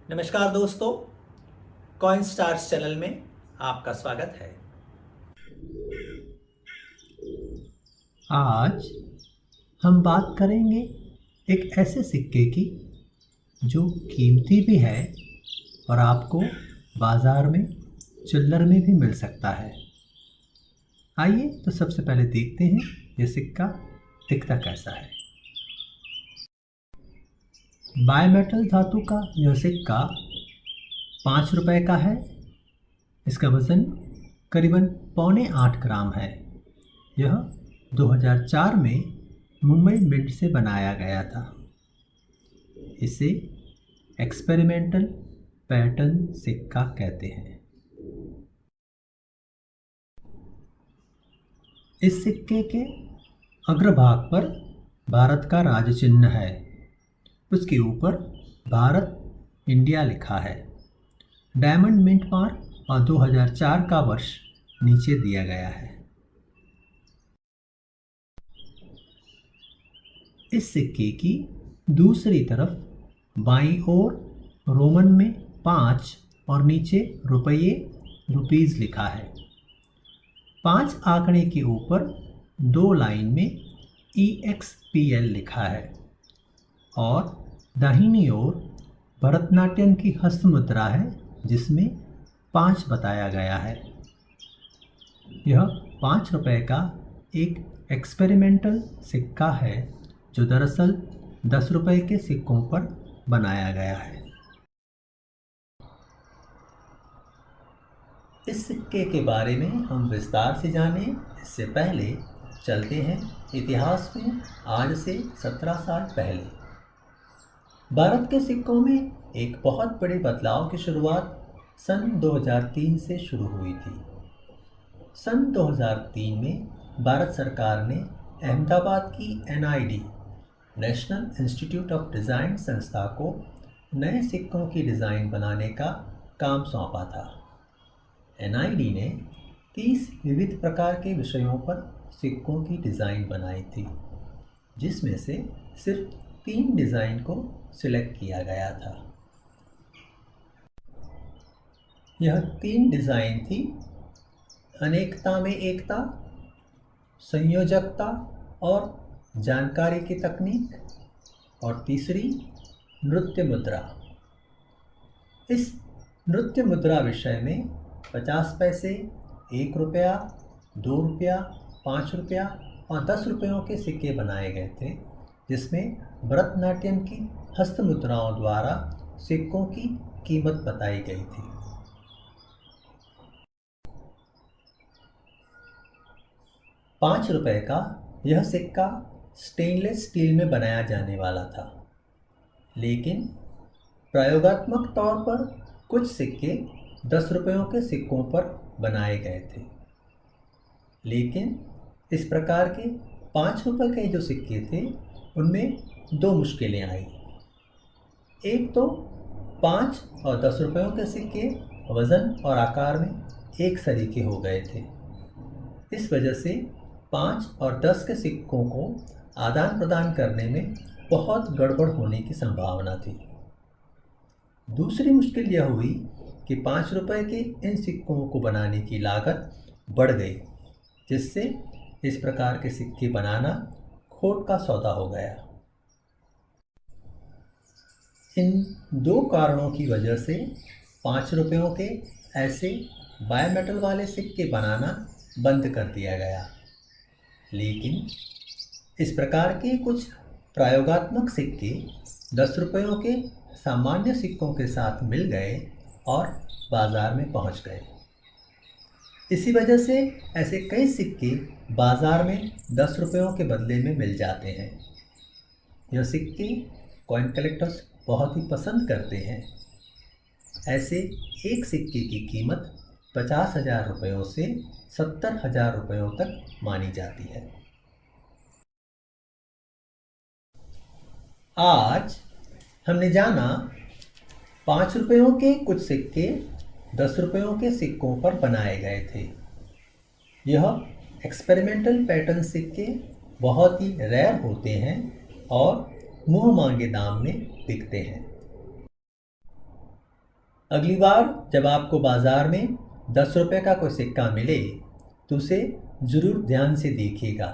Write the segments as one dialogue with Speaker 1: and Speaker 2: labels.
Speaker 1: नमस्कार दोस्तों, coin stars channel में आपका स्वागत है।
Speaker 2: आज हम बात करेंगे एक ऐसे सिक्के की जो कीमती भी है और आपको बाज़ार में चिल्लर में भी मिल सकता है। आइए तो सबसे पहले देखते हैं ये सिक्का दिखता कैसा है। बायमेटल धातु का यह सिक्का 5 रुपए का है। इसका वज़न करीबन 7.25 ग्राम है। यह 2004 में मुंबई मिंट से बनाया गया था। इसे एक्सपेरिमेंटल पैटर्न सिक्का कहते हैं। इस सिक्के के अग्रभाग पर भारत का राज चिन्ह है। उसके ऊपर भारत इंडिया लिखा है। डायमंड मिंट मार्क और 2004 का वर्ष नीचे दिया गया है। इस सिक्के की दूसरी तरफ बाईं ओर रोमन में 5 और नीचे रुपये रुपीज़ लिखा है। 5 आंकड़े के ऊपर 2 लाइन में EXPL लिखा है और दाहिनी ओर भरतनाट्यम की हस्त मुद्रा है जिसमें 5 बताया गया है। यह 5 रुपए का एक एक्सपेरिमेंटल सिक्का है जो दरअसल 10 रुपए के सिक्कों पर बनाया गया है। इस सिक्के के बारे में हम विस्तार से जानें इससे पहले चलते हैं इतिहास में आज से 17 साल पहले। भारत के सिक्कों में एक बहुत बड़े बदलाव की शुरुआत सन 2003 से शुरू हुई थी। सन 2003 में भारत सरकार ने अहमदाबाद की NID national institute of design संस्था को नए सिक्कों की डिज़ाइन बनाने का काम सौंपा था। NID ने 30 विविध प्रकार के विषयों पर सिक्कों की डिज़ाइन बनाई थी, जिसमें से सिर्फ 3 डिज़ाइन को सिलेक्ट किया गया था। यह 3 डिज़ाइन थी: अनेकता में एकता, संयोजकता और जानकारी की तकनीक, और तीसरी नृत्य मुद्रा। इस नृत्य मुद्रा विषय में 50 पैसे, 1 रुपया, 2 रुपया, 5 रुपया और 10 रुपयों के सिक्के बनाए गए थे, जिसमें भरतनाट्यम की हस्त मुद्राओं द्वारा सिक्कों की कीमत बताई गई थी। ₹5 का यह सिक्का स्टेनलेस स्टील में बनाया जाने वाला था, लेकिन प्रयोगात्मक तौर पर कुछ सिक्के 10 रुपयों के सिक्कों पर बनाए गए थे। लेकिन इस प्रकार के 5 रुपये के जो सिक्के थे उनमें 2 मुश्किलें आई। एक तो 5 और 10 रुपयों के सिक्के वज़न और आकार में एक सरीके हो गए थे। इस वजह से 5 और 10 के सिक्कों को आदान प्रदान करने में बहुत गड़बड़ होने की संभावना थी। दूसरी मुश्किल यह हुई कि 5 रुपये के इन सिक्कों को बनाने की लागत बढ़ गई, जिससे इस प्रकार के सिक्के बनाना खोट का सौदा हो गया। इन 2 कारणों की वजह से 5 रुपयों के ऐसे बायोमेटल वाले सिक्के बनाना बंद कर दिया गया। लेकिन इस प्रकार के कुछ प्रयोगात्मक सिक्के 10 रुपयों के सामान्य सिक्कों के साथ मिल गए और बाज़ार में पहुंच गए। इसी वजह से ऐसे कई सिक्के बाज़ार में 10 रुपयों के बदले में मिल जाते हैं। यह सिक्के कॉइन कलेक्टर्स बहुत ही पसंद करते हैं। ऐसे एक सिक्के की कीमत 50,000 रुपयों से 70,000 रुपयों तक मानी जाती है। आज हमने जाना 5 रुपयों के कुछ सिक्के 10 रुपयों के सिक्कों पर बनाए गए थे। यह एक्सपेरिमेंटल पैटर्न सिक्के बहुत ही रेयर होते हैं और मुँह मांगे दाम में बिकते हैं। अगली बार जब आपको बाज़ार में 10 रुपये का कोई सिक्का मिले तो उसे ज़रूर ध्यान से देखिएगा,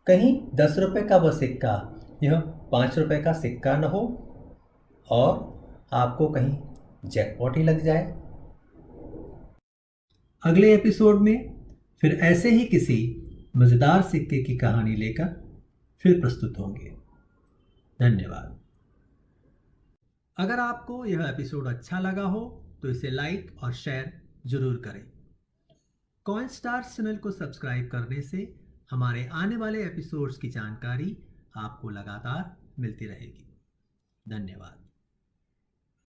Speaker 2: कहीं 10 रुपये का वह सिक्का यह 5 रुपये का सिक्का न हो और आपको कहीं जैकपॉट ही लग जाए। अगले एपिसोड में फिर ऐसे ही किसी मज़ेदार सिक्के की कहानी लेकर फिर प्रस्तुत होंगे। धन्यवाद। अगर आपको यह एपिसोड अच्छा लगा हो तो इसे लाइक और शेयर जरूर करें। कॉइन स्टार्स चैनल को सब्सक्राइब करने से हमारे आने वाले एपिसोड्स की जानकारी आपको लगातार मिलती रहेगी। धन्यवाद।